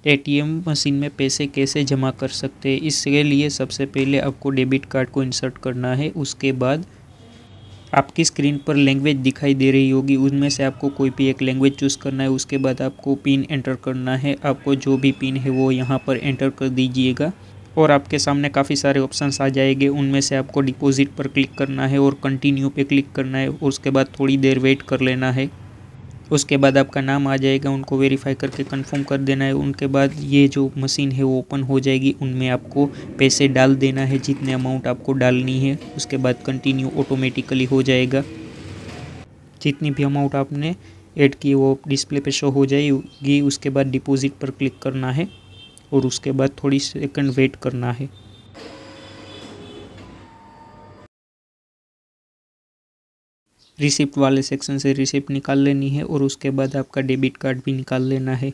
ATM machine में पैसे कैसे जमा कर सकते हैं। इसके लिए सबसे पहले आपको डेबिट कार्ड को इंसर्ट करना है। उसके बाद आपकी स्क्रीन पर लैंग्वेज दिखाई दे रही होगी, उनमें से आपको कोई भी एक लैंग्वेज चूज़ करना है। उसके बाद आपको पिन एंटर करना है। आपको जो भी पिन है वो यहाँ पर एंटर कर दीजिएगा और आपके सामने काफ़ी सारे ऑप्शंस आ जाएंगे। उनमें से आपको डिपॉजिट पर क्लिक करना है और कंटिन्यू पे क्लिक करना है। उसके बाद थोड़ी देर वेट कर लेना है। उसके बाद आपका नाम आ जाएगा, उनको वेरीफाई करके कंफर्म कर देना है। उनके बाद ये जो मशीन है वो ओपन हो जाएगी। उनमें आपको पैसे डाल देना है जितने अमाउंट आपको डालनी है। उसके बाद कंटिन्यू ऑटोमेटिकली हो जाएगा। जितनी भी अमाउंट आपने ऐड की वो डिस्प्ले पे शो हो जाएगी। उसके बाद डिपॉजिट पर क्लिक करना है और उसके बाद थोड़ी सेकंड वेट करना है। रिसिप्ट वाले सेक्शन से रिसिप्ट निकाल लेनी है और उसके बाद आपका डेबिट कार्ड भी निकाल लेना है।